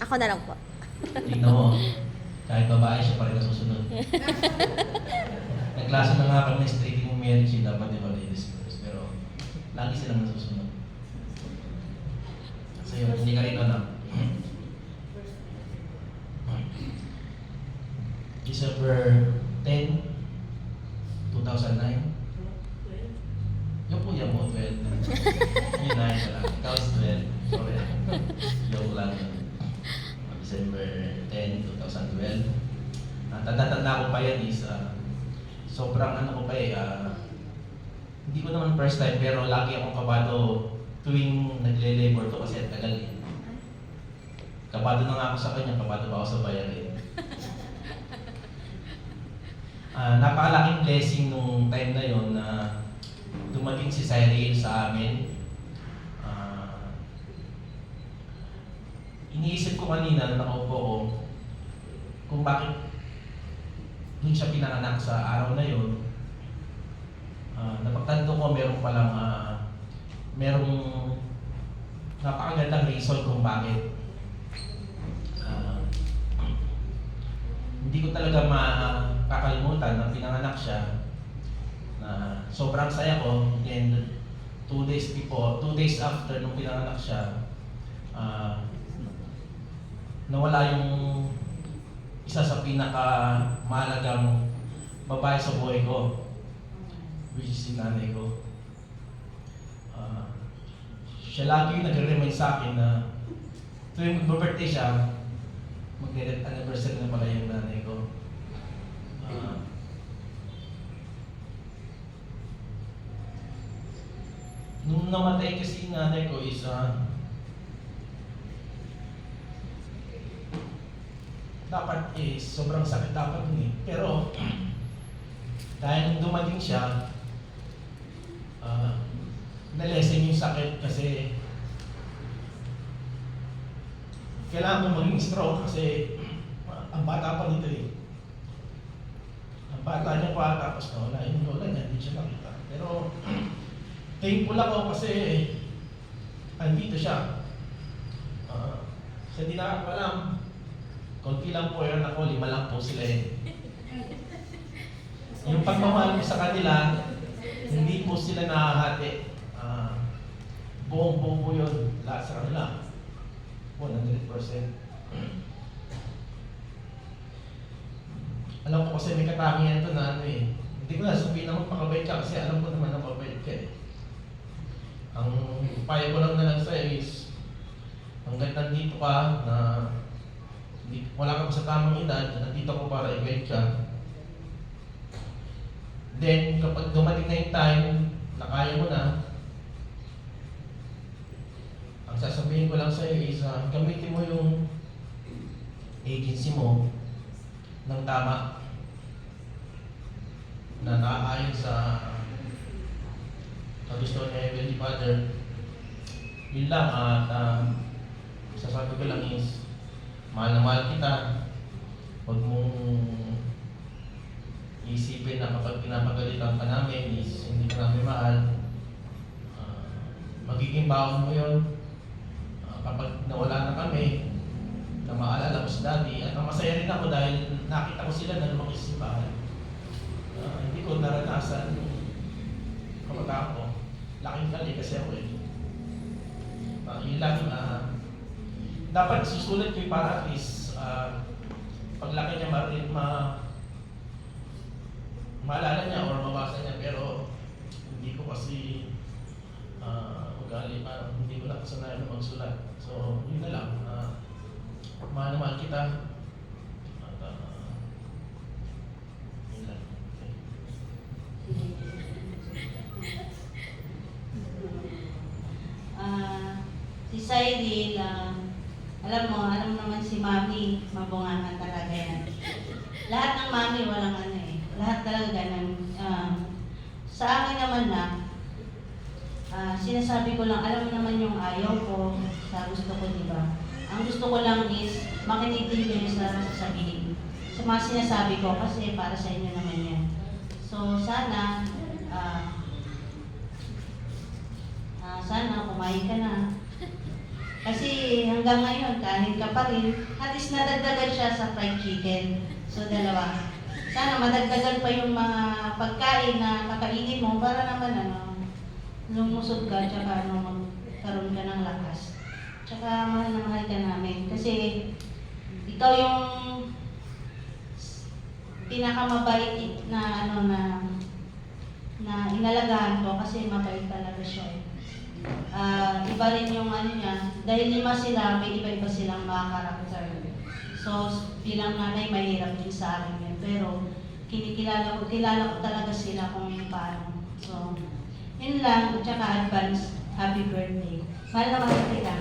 Ako na lang po. Tignan mo, kahit babae siya pa rin nasusunod. Nagklase na nga kami ng streaking marriage, dapat di ba ladies first, pero lagi silang nasusunod. So yun, hindi ka rin alam. December 10, 2009. Yung po yan mo, 12. Yung 9 na lang. Ikaw is 12. Sorry. Joke lang yun. December 10, 2012. Tanda-tanda ko pa yan is sobrang ano ko pa hindi ko naman first time pero lagi akong kabado tuwing nagle-labor to kasi tagal eh. Kabado na nga ako sa kanya, kabado pa ako sa bayan eh. Napakalaking blessing nung time na yon na dumating si Cyril sa amin. Iniisip ko kanina na nakaupo ko kung bakit dun siya pinanganak sa araw na yon. Napagtanto ko meron palang merong napakagandang reason kung bakit. Hindi ko talaga makakalimutan na pinanganak siya. Sobrang saya ko. Then 2 days after nung pinanganak siya, nawala yung isa sa pinakamahalagang babae sa buhay ko, which is si nanay ko. Siya lagi yung nagre-remind sa akin na tuwing mag-birthday siya, mag-death anniversary na pala yung nanay ko. Nung namatay kasi yung nanay ko is dapat sobrang sakit dapat yun eh. Pero dahil nung dumating siya, nalesen yung sakit kasi kailangan mo maging strong kasi ang bata pa nito eh. Ang bata niya pa tapos nawala yung lola niya, hindi siya nakita. Pero thankful ako kasi andito siya. Sa di na ako alam, konti lang po yun ako, 5 lang po sila eh. Yung pagmamahal ko sa kanila, hindi po sila nakahati. Buong-buong po yun, lahat sa kanila. 100%. Alam ko kasi may katangian ito na ano eh. Hindi ko na sabihin na magpakabait ka kasi alam ko naman na mabait ka eh. Ang payo ko lang na lang sa'yo is hanggat nandito ka na wala ka pa sa tamang edad, nandito ko para i-guide ka. Then, kapag dumating na yung time na kaya mo na, ang sasabihin ko lang sa'yo is gamitin mo yung agency mo ng tama na nakaayon sa gusto ni Heavenly Father. Yun lang at sasabi ko lang is mahal na mahal kita. Huwag mong isipin na kapag pinapagalitan ka namin is hindi ka namin mahal. Magiging baon mo yun. Kapag nawala na kami, na maalala ko si Daddy. At masaya rin ako dahil nakita ko sila na lumaki sa simbahan. Hindi ko naranasan kapag ako. Laking kali kasi ako eh. Yun lang dapat susulat ko para at least paglaki niya maalala niya or mabasa niya pero hindi ko kasi ugali hindi ko na kasanayan na magsulat. So yun na lang, mahal na mahal kita at yun lang. Si Cyril, alam naman si Mami, mabungangan talaga yan. Lahat ng Mami walang ano eh. Lahat talaga ng, sa akin naman na, sinasabi ko lang, alam mo naman yung ayaw ko sa gusto ko, di ba? Ang gusto ko lang is makinig din kayo sa sasabihin. Sa mga sinasabi ko kasi para sa inyo naman yan. So sana, sana kumain ka na. Kasi hanggang ngayon, kanin ka pa rin. At least nadagdagan siya sa fried chicken. So, dalawa. Sana madagdagan pa yung mga pagkain na kakainin mo para naman lumusog ka, tsaka magkaroon ka ng lakas. Tsaka mahal na mahal ka namin. Kasi ikaw yung pinakamabait na na inalagaan ko kasi mabait talaga siya. Iba rin yung niya, dahil 5 sila, may iba-iba silang mga karakter. So, bilang nanay, mahirap din sa akin yun. Pero, kilala ko talaga sila kung paano. So, yun lang, at saka advance, happy birthday. Mahal na mahal kita.